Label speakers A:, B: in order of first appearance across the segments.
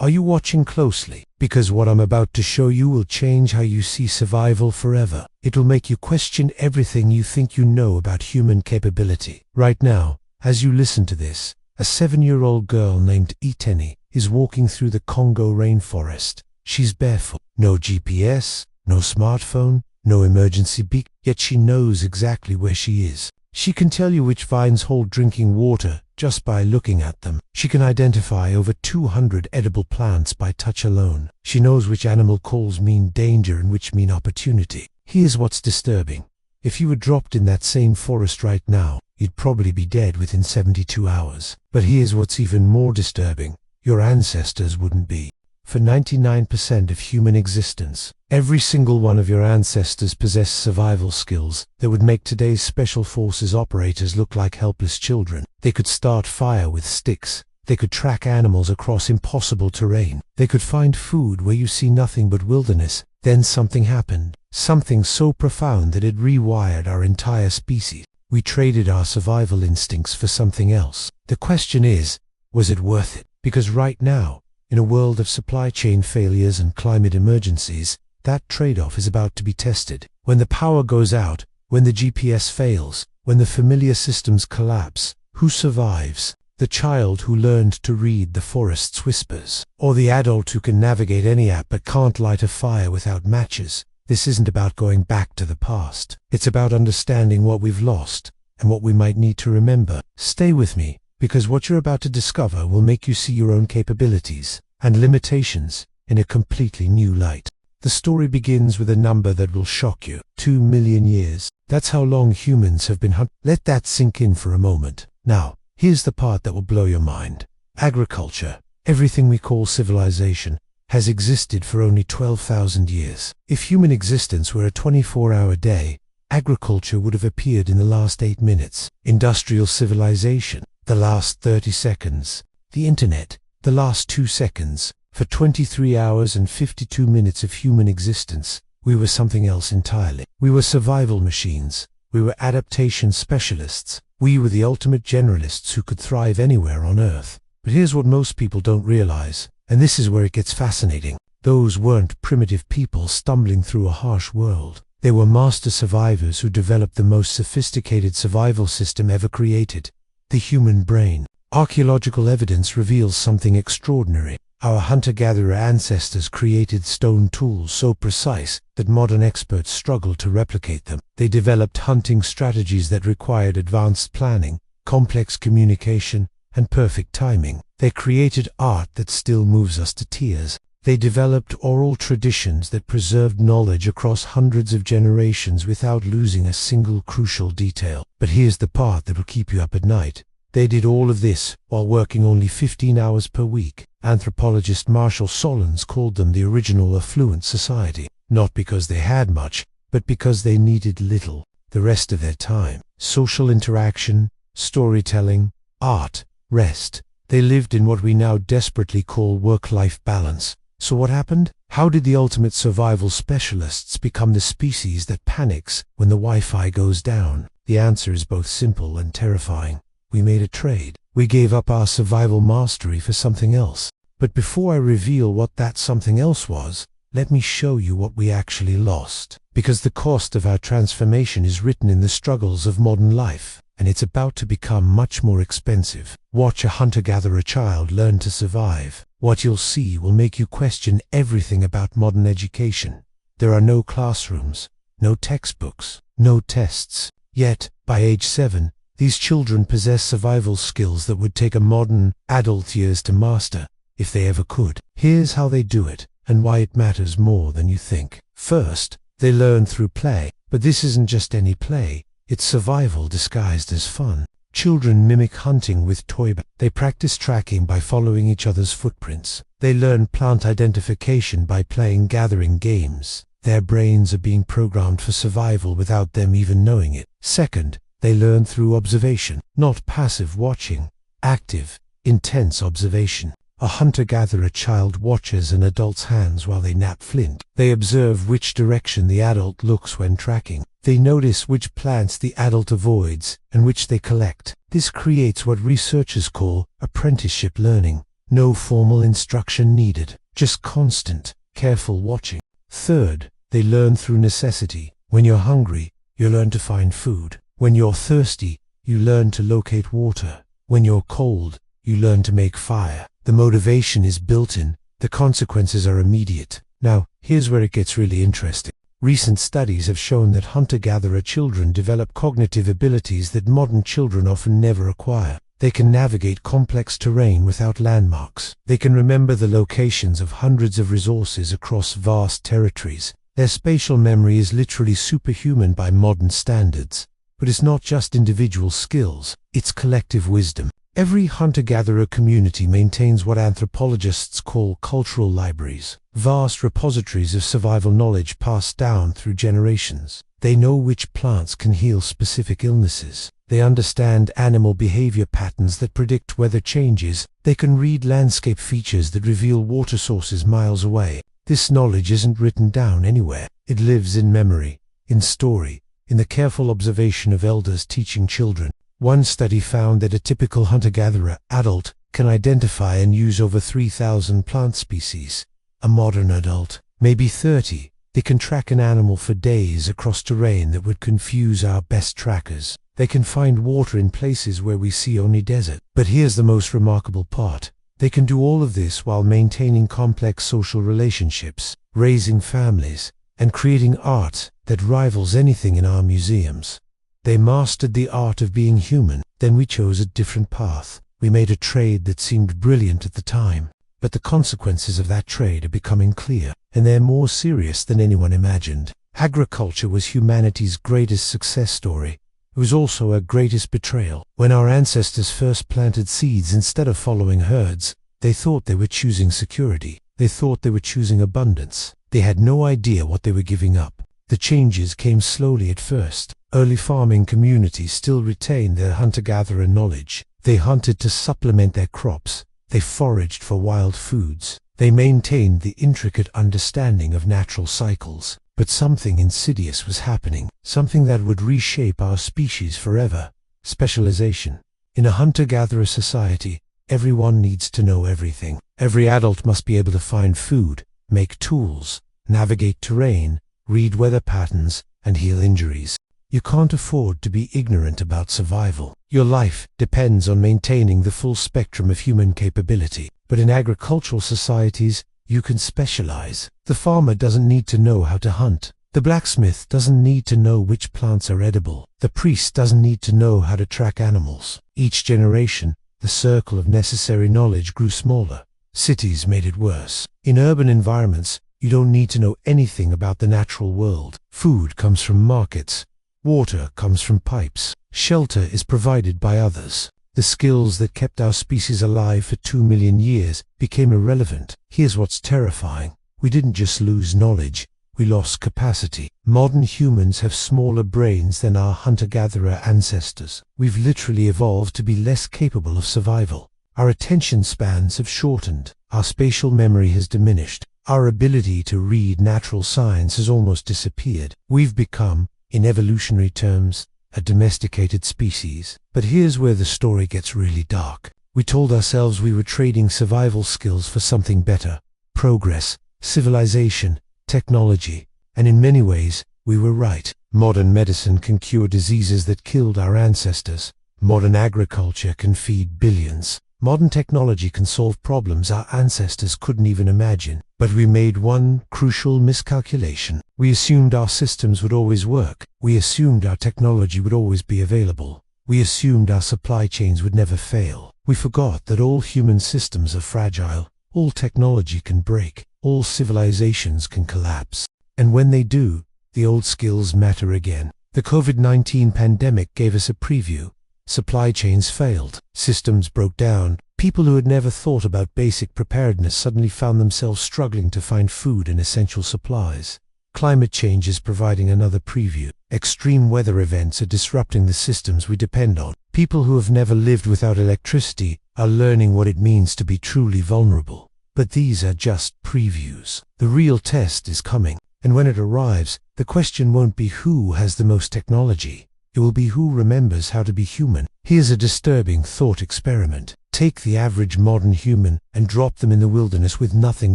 A: Are you watching closely? Because what I'm about to show you will change how you see survival forever. It will make you question everything you think you know about human capability. Right now, as you listen to this, a 7-year-old girl named Iteni is walking through the Congo rainforest. She's barefoot. No GPS, no smartphone, no emergency beacon, yet she knows exactly where she is. She can tell you which vines hold drinking water just by looking at them. She can identify over 200 edible plants by touch alone. She knows which animal calls mean danger and which mean opportunity. Here's what's disturbing. If you were dropped in that same forest right now, you'd probably be dead within 72 hours. But here's what's even more disturbing. Your ancestors wouldn't be. For 99% of human existence, every single one of your ancestors possessed survival skills that would make today's special forces operators look like helpless children. They could start fire with sticks. They could track animals across impossible terrain. They could find food where you see nothing but wilderness. Then something happened. Something so profound that it rewired our entire species. We traded our survival instincts for something else. The question is, was it worth it? Because right now, in a world of supply chain failures and climate emergencies, that trade-off is about to be tested. When the power goes out, when the GPS fails, when the familiar systems collapse, who survives? The child who learned to read the forest's whispers, or the adult who can navigate any app but can't light a fire without matches? This isn't about going back to the past. It's about understanding what we've lost and what we might need to remember. Stay with me, because what you're about to discover will make you see your own capabilities and limitations in a completely new light. The story begins with a number that will shock you. 2 million years. That's how long humans have been hunting. Let that sink in for a moment. Now, here's the part that will blow your mind. Agriculture, everything we call civilization, has existed for only 12,000 years. If human existence were a 24-hour day, agriculture would have appeared in the last 8 minutes. Industrial civilization, the last 30 seconds. The internet, the last 2 seconds. For 23 hours and 52 minutes of human existence, we were something else entirely. We were survival machines. We were adaptation specialists. We were the ultimate generalists who could thrive anywhere on Earth. But here's what most people don't realize, and this is where it gets fascinating. Those weren't primitive people stumbling through a harsh world. They were master survivors who developed the most sophisticated survival system ever created. The human brain. Archaeological evidence reveals something extraordinary. Our hunter-gatherer ancestors created stone tools so precise that modern experts struggle to replicate them. They developed hunting strategies that required advanced planning, complex communication, and perfect timing. They created art that still moves us to tears. They developed oral traditions that preserved knowledge across hundreds of generations without losing a single crucial detail. But here's the part that will keep you up at night. They did all of this while working only 15 hours per week. Anthropologist Marshall Solons called them the original affluent society, not because they had much, but because they needed little the rest of their time. Social interaction, storytelling, art, rest. They lived in what we now desperately call work-life balance. So what happened? How did the ultimate survival specialists become the species that panics when the Wi-Fi goes down? The answer is both simple and terrifying. We made a trade. We gave up our survival mastery for something else. But before I reveal what that something else was, let me show you what we actually lost. Because the cost of our transformation is written in the struggles of modern life, and it's about to become much more expensive. Watch a hunter-gatherer child learn to survive. What you'll see will make you question everything about modern education. There are no classrooms, no textbooks, no tests. Yet, by age 7, these children possess survival skills that would take a modern adult years to master, if they ever could. Here's how they do it, and why it matters more than you think. First, they learn through play. But this isn't just any play, it's survival disguised as fun. Children mimic hunting with toy bags. They practice tracking by following each other's footprints. They learn plant identification by playing gathering games. Their brains are being programmed for survival without them even knowing it. Second, they learn through observation, not passive watching, active, intense observation. A hunter-gatherer child watches an adult's hands while they nap flint. They observe which direction the adult looks when tracking. They notice which plants the adult avoids and which they collect. This creates what researchers call apprenticeship learning. No formal instruction needed, just constant, careful watching. Third, they learn through necessity. When you're hungry, you learn to find food. When you're thirsty, you learn to locate water. When you're cold, you learn to make fire. The motivation is built in, the consequences are immediate. Now, here's where it gets really interesting. Recent studies have shown that hunter-gatherer children develop cognitive abilities that modern children often never acquire. They can navigate complex terrain without landmarks. They can remember the locations of hundreds of resources across vast territories. Their spatial memory is literally superhuman by modern standards. But it's not just individual skills, it's collective wisdom. Every hunter-gatherer community maintains what anthropologists call cultural libraries, vast repositories of survival knowledge passed down through generations. They know which plants can heal specific illnesses. They understand animal behavior patterns that predict weather changes. They can read landscape features that reveal water sources miles away. This knowledge isn't written down anywhere. It lives in memory, in story, in the careful observation of elders teaching children. One study found that a typical hunter-gatherer adult can identify and use over 3,000 plant species. A modern adult, maybe 30. They can track an animal for days across terrain that would confuse our best trackers. They can find water in places where we see only desert. But here's the most remarkable part. They can do all of this while maintaining complex social relationships, raising families, and creating art that rivals anything in our museums. They mastered the art of being human. Then we chose a different path. We made a trade that seemed brilliant at the time. But the consequences of that trade are becoming clear, and they're more serious than anyone imagined. Agriculture was humanity's greatest success story. It was also our greatest betrayal. When our ancestors first planted seeds instead of following herds, they thought they were choosing security. They thought they were choosing abundance. They had no idea what they were giving up. The changes came slowly at first. Early farming communities still retained their hunter-gatherer knowledge. They hunted to supplement their crops. They foraged for wild foods. They maintained the intricate understanding of natural cycles. But something insidious was happening, something that would reshape our species forever. Specialization. In a hunter-gatherer society, everyone needs to know everything. Every adult must be able to find food, make tools, navigate terrain, read weather patterns, and heal injuries. You can't afford to be ignorant about survival. Your life depends on maintaining the full spectrum of human capability. But in agricultural societies, you can specialize. The farmer doesn't need to know how to hunt. The blacksmith doesn't need to know which plants are edible. The priest doesn't need to know how to track animals. Each generation, the circle of necessary knowledge grew smaller. Cities made it worse. In urban environments, you don't need to know anything about the natural world. Food comes from markets. Water comes from pipes. Shelter is provided by others. The skills that kept our species alive for 2 million years became irrelevant. Here's what's terrifying. We didn't just lose knowledge, we lost capacity. Modern humans have smaller brains than our hunter-gatherer ancestors. We've literally evolved to be less capable of survival. Our attention spans have shortened. Our spatial memory has diminished. Our ability to read natural signs has almost disappeared. We've become, in evolutionary terms, a domesticated species. But here's where the story gets really dark. We told ourselves we were trading survival skills for something better. Progress, civilization, technology. And in many ways, we were right. Modern medicine can cure diseases that killed our ancestors. Modern agriculture can feed billions. Modern technology can solve problems our ancestors couldn't even imagine. But we made one crucial miscalculation. We assumed our systems would always work. We assumed our technology would always be available. We assumed our supply chains would never fail. We forgot that all human systems are fragile. All technology can break. All civilizations can collapse. And when they do, the old skills matter again. The COVID-19 pandemic gave us a preview. Supply chains failed. Systems broke down. People who had never thought about basic preparedness suddenly found themselves struggling to find food and essential supplies. Climate change is providing another preview. Extreme weather events are disrupting the systems we depend on. People who have never lived without electricity are learning what it means to be truly vulnerable. But these are just previews. The real test is coming. And when it arrives, the question won't be who has the most technology. It will be who remembers how to be human. Here's a disturbing thought experiment. Take the average modern human and drop them in the wilderness with nothing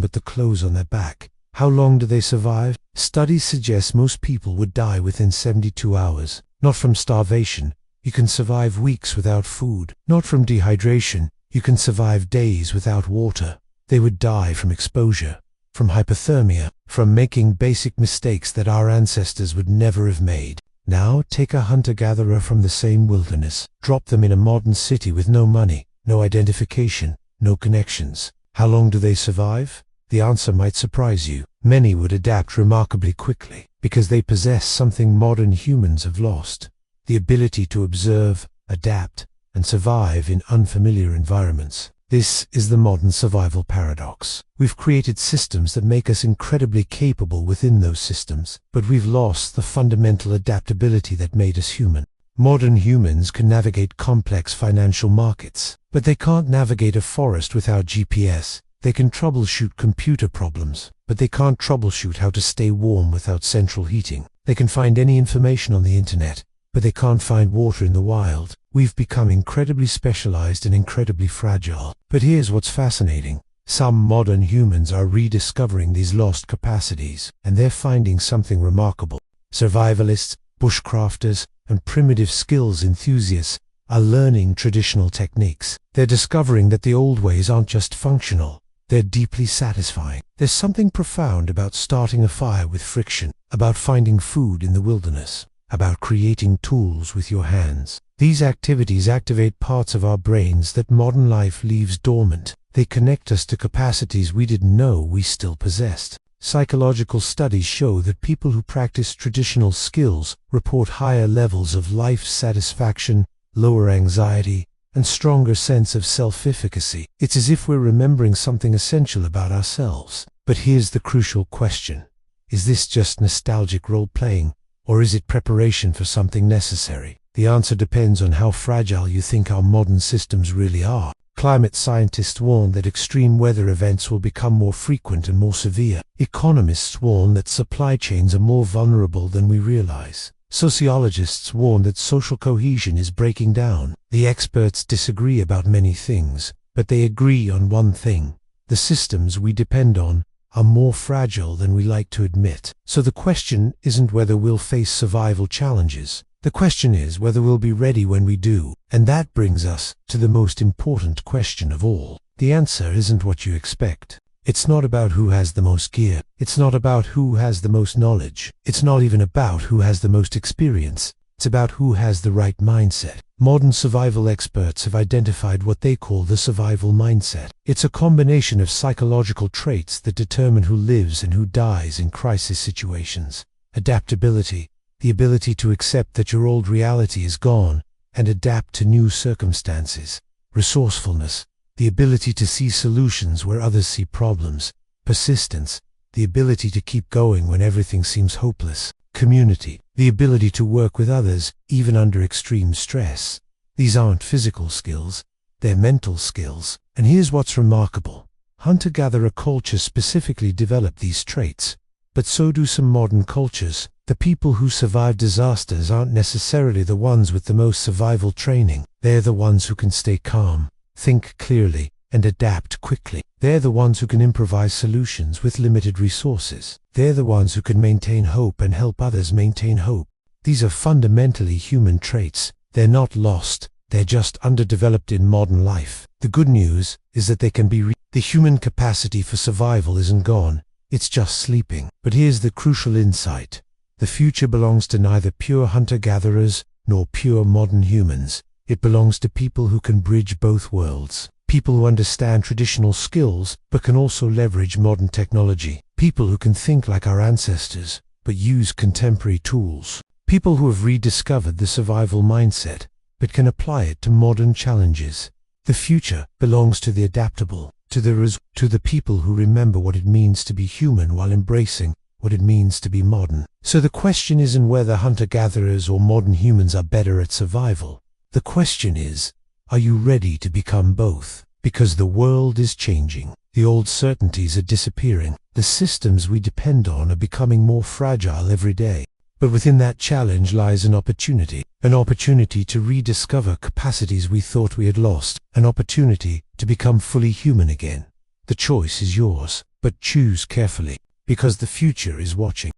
A: but the clothes on their back. How long do they survive? Studies suggest most people would die within 72 hours. Not from starvation, you can survive weeks without food. Not from dehydration, you can survive days without water. They would die from exposure, from hypothermia, from making basic mistakes that our ancestors would never have made. Now take a hunter-gatherer from the same wilderness, drop them in a modern city with no money, no identification, no connections. How long do they survive? The answer might surprise you. Many would adapt remarkably quickly, because they possess something modern humans have lost: the ability to observe, adapt, and survive in unfamiliar environments. This is the modern survival paradox. We've created systems that make us incredibly capable within those systems, but we've lost the fundamental adaptability that made us human. Modern humans can navigate complex financial markets, but they can't navigate a forest without GPS. They can troubleshoot computer problems, but they can't troubleshoot how to stay warm without central heating. They can find any information on the internet, but they can't find water in the wild. We've become incredibly specialized and incredibly fragile. But here's what's fascinating. Some modern humans are rediscovering these lost capacities, and they're finding something remarkable. Survivalists, bushcrafters, and primitive skills enthusiasts are learning traditional techniques. They're discovering that the old ways aren't just functional, they're deeply satisfying. There's something profound about starting a fire with friction, about finding food in the wilderness, about creating tools with your hands. These activities activate parts of our brains that modern life leaves dormant. They connect us to capacities we didn't know we still possessed. Psychological studies show that people who practice traditional skills report higher levels of life satisfaction, lower anxiety, and stronger sense of self-efficacy. It's as if we're remembering something essential about ourselves. But here's the crucial question. Is this just nostalgic role-playing, or is it preparation for something necessary? The answer depends on how fragile you think our modern systems really are. Climate scientists warn that extreme weather events will become more frequent and more severe. Economists warn that supply chains are more vulnerable than we realize. Sociologists warn that social cohesion is breaking down. The experts disagree about many things, but they agree on one thing: the systems we depend on are more fragile than we like to admit. So the question isn't whether we'll face survival challenges. The question is whether we'll be ready when we do. And that brings us to the most important question of all. The answer isn't what you expect. It's not about who has the most gear. It's not about who has the most knowledge. It's not even about who has the most experience. It's about who has the right mindset. Modern survival experts have identified what they call the survival mindset. It's a combination of psychological traits that determine who lives and who dies in crisis situations. Adaptability, the ability to accept that your old reality is gone and adapt to new circumstances. Resourcefulness, the ability to see solutions where others see problems. Persistence, the ability to keep going when everything seems hopeless. Community, the ability to work with others even under extreme stress. These aren't physical skills, they're mental skills. And here's what's remarkable. Hunter-gatherer cultures specifically develop these traits, but so do some modern cultures. The people who survive disasters aren't necessarily the ones with the most survival training. They're the ones who can stay calm, think clearly, and adapt quickly. They're the ones who can improvise solutions with limited resources. They're the ones who can maintain hope and help others maintain hope. These are fundamentally human traits. They're not lost, they're just underdeveloped in modern life. The good news is that they can be the human capacity for survival isn't gone, it's just sleeping. But here's the crucial insight. The future belongs to neither pure hunter-gatherers nor pure modern humans. It belongs to people who can bridge both worlds. People who understand traditional skills but can also leverage modern technology. People who can think like our ancestors but use contemporary tools. People who have rediscovered the survival mindset but can apply it to modern challenges. The future belongs to the adaptable, to the people who remember what it means to be human while embracing what it means to be modern. So the question isn't whether hunter-gatherers or modern humans are better at survival. The question is, are you ready to become both? Because the world is changing. The old certainties are disappearing. The systems we depend on are becoming more fragile every day. But within that challenge lies an opportunity to rediscover capacities we thought we had lost, an opportunity to become fully human again. The choice is yours, but choose carefully, because the future is watching.